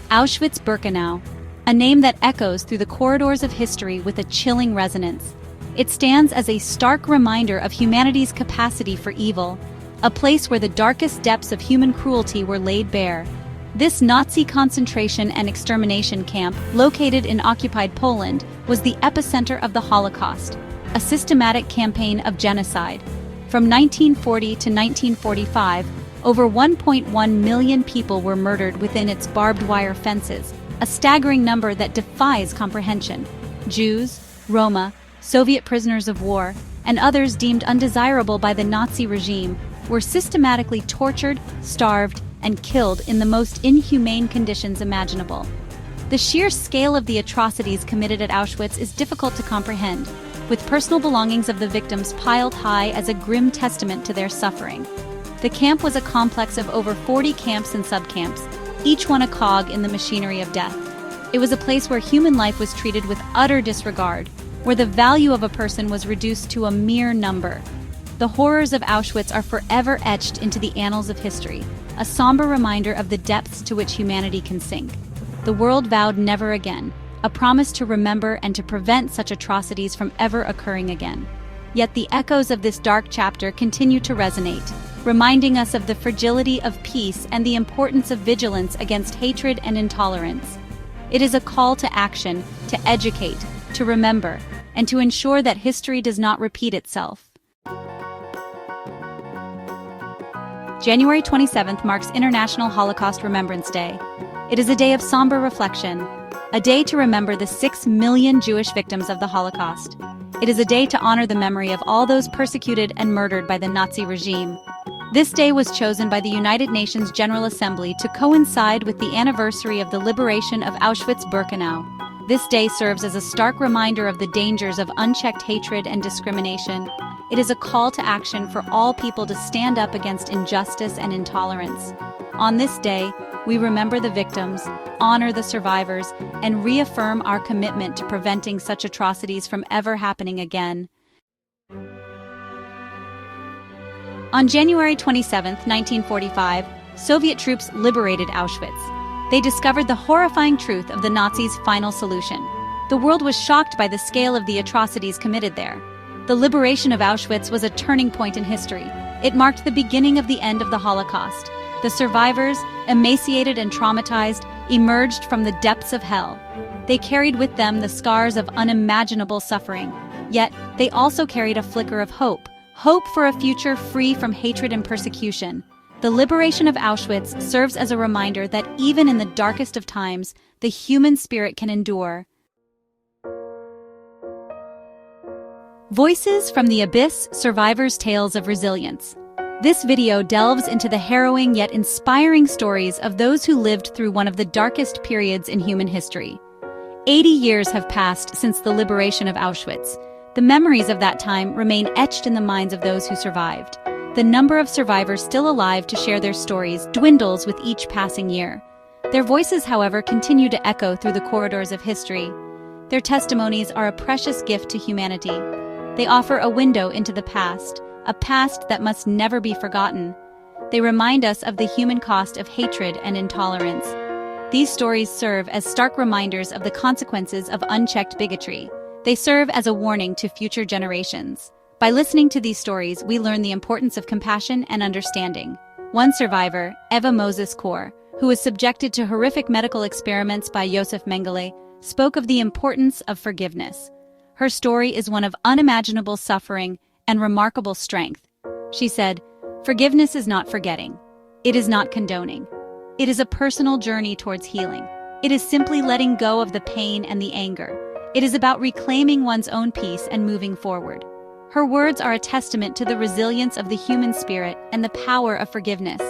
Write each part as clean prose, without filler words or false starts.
Auschwitz-Birkenau, a name that echoes through the corridors of history with a chilling resonance. It stands as a stark reminder of humanity's capacity for evil, a place where the darkest depths of human cruelty were laid bare. This Nazi concentration and extermination camp, located in occupied Poland, was the epicenter of the Holocaust, a systematic campaign of genocide. From 1940 to 1945, over 1.1 million people were murdered within its barbed wire fences, a staggering number that defies comprehension. Jews, Roma, Soviet prisoners of war, and others deemed undesirable by the Nazi regime were systematically tortured, starved, and killed in the most inhumane conditions imaginable. The sheer scale of the atrocities committed at Auschwitz is difficult to comprehend, with personal belongings of the victims piled high as a grim testament to their suffering. The camp was a complex of over 40 camps and subcamps, each one a cog in the machinery of death. It was a place where human life was treated with utter disregard, where the value of a person was reduced to a mere number. The horrors of Auschwitz are forever etched into the annals of history, a somber reminder of the depths to which humanity can sink. The world vowed never again, a promise to remember and to prevent such atrocities from ever occurring again. Yet the echoes of this dark chapter continue to resonate, reminding us of the fragility of peace and the importance of vigilance against hatred and intolerance. It is a call to action, to educate, to remember, and to ensure that history does not repeat itself. January 27th marks International Holocaust Remembrance Day. It is a day of somber reflection, a day to remember the 6 million Jewish victims of the Holocaust. It is a day to honor the memory of all those persecuted and murdered by the Nazi regime. This day was chosen by the United Nations General Assembly to coincide with the anniversary of the liberation of Auschwitz-Birkenau. This day serves as a stark reminder of the dangers of unchecked hatred and discrimination. It is a call to action for all people to stand up against injustice and intolerance. On this day, we remember the victims, honor the survivors, and reaffirm our commitment to preventing such atrocities from ever happening again. On January 27, 1945, Soviet troops liberated Auschwitz. They discovered the horrifying truth of the Nazis' final solution. The world was shocked by the scale of the atrocities committed there. The liberation of Auschwitz was a turning point in history. It marked the beginning of the end of the Holocaust. The survivors, emaciated and traumatized, emerged from the depths of hell. They carried with them the scars of unimaginable suffering. Yet, they also carried a flicker of hope for a future free from hatred and persecution. The liberation of Auschwitz serves as a reminder that even in the darkest of times, the human spirit can endure. Voices from the Abyss: Survivors' Tales of Resilience. This video delves into the harrowing yet inspiring stories of those who lived through one of the darkest periods in human history. 80 years have passed since the liberation of Auschwitz. The memories of that time remain etched in the minds of those who survived. The number of survivors still alive to share their stories dwindles with each passing year. Their voices, however, continue to echo through the corridors of history. Their testimonies are a precious gift to humanity. They offer a window into the past, a past that must never be forgotten. They remind us of the human cost of hatred and intolerance. These stories serve as stark reminders of the consequences of unchecked bigotry. They serve as a warning to future generations. By listening to these stories, we learn the importance of compassion and understanding. One survivor, Eva Moses Kor, who was subjected to horrific medical experiments by Josef Mengele, spoke of the importance of forgiveness. Her story is one of unimaginable suffering and remarkable strength. She said, "Forgiveness is not forgetting. It is not condoning. It is a personal journey towards healing. It is simply letting go of the pain and the anger. It is about reclaiming one's own peace and moving forward." Her words are a testament to the resilience of the human spirit and the power of forgiveness.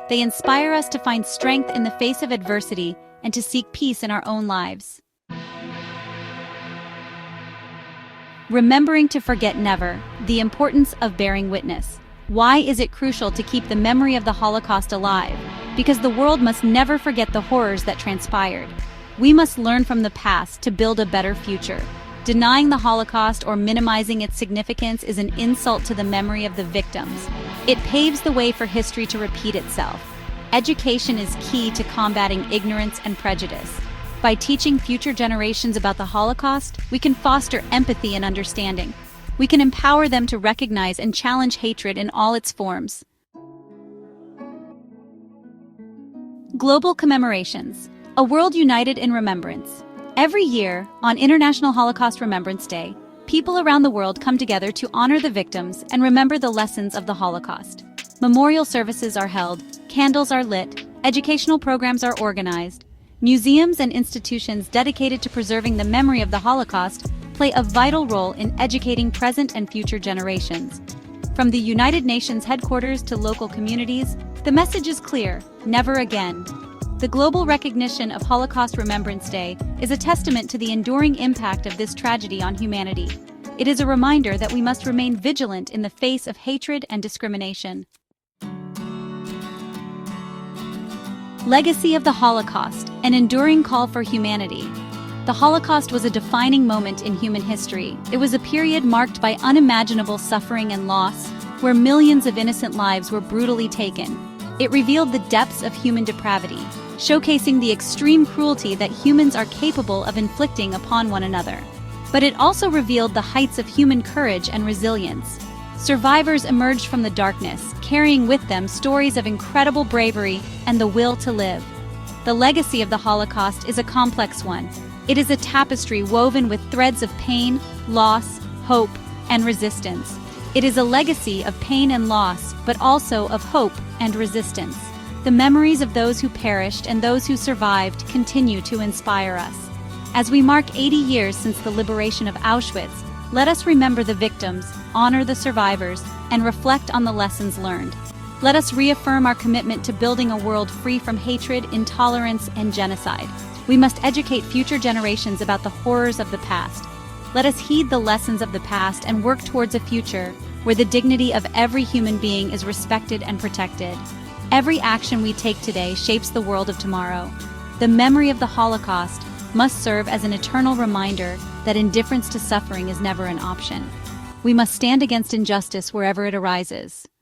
They inspire us to find strength in the face of adversity and to seek peace in our own lives. Remembering to forget never, the importance of bearing witness. Why is it crucial to keep the memory of the Holocaust alive? Because the world must never forget the horrors that transpired. We must learn from the past to build a better future. Denying the Holocaust or minimizing its significance is an insult to the memory of the victims. It paves the way for history to repeat itself. Education is key to combating ignorance and prejudice. By teaching future generations about the Holocaust, we can foster empathy and understanding. We can empower them to recognize and challenge hatred in all its forms. Global commemorations. A world united in remembrance. Every year, on International Holocaust Remembrance Day, people around the world come together to honor the victims and remember the lessons of the Holocaust. Memorial services are held, candles are lit, educational programs are organized. Museums and institutions dedicated to preserving the memory of the Holocaust play a vital role in educating present and future generations. From the United Nations headquarters to local communities, the message is clear: never again. The global recognition of Holocaust Remembrance Day is a testament to the enduring impact of this tragedy on humanity. It is a reminder that we must remain vigilant in the face of hatred and discrimination. Legacy of the Holocaust, an enduring call for humanity. The Holocaust was a defining moment in human history. It was a period marked by unimaginable suffering and loss, where millions of innocent lives were brutally taken. It revealed the depths of human depravity, showcasing the extreme cruelty that humans are capable of inflicting upon one another. But it also revealed the heights of human courage and resilience. Survivors emerged from the darkness, carrying with them stories of incredible bravery and the will to live. The legacy of the Holocaust is a complex one. It is a tapestry woven with threads of pain, loss, hope, and resistance. It is a legacy of pain and loss, but also of hope and resistance. The memories of those who perished and those who survived continue to inspire us. As we mark 80 years since the liberation of Auschwitz, let us remember the victims, honor the survivors, and reflect on the lessons learned. Let us reaffirm our commitment to building a world free from hatred, intolerance, and genocide. We must educate future generations about the horrors of the past. Let us heed the lessons of the past and work towards a future where the dignity of every human being is respected and protected. Every action we take today shapes the world of tomorrow. The memory of the Holocaust must serve as an eternal reminder that indifference to suffering is never an option. We must stand against injustice wherever it arises.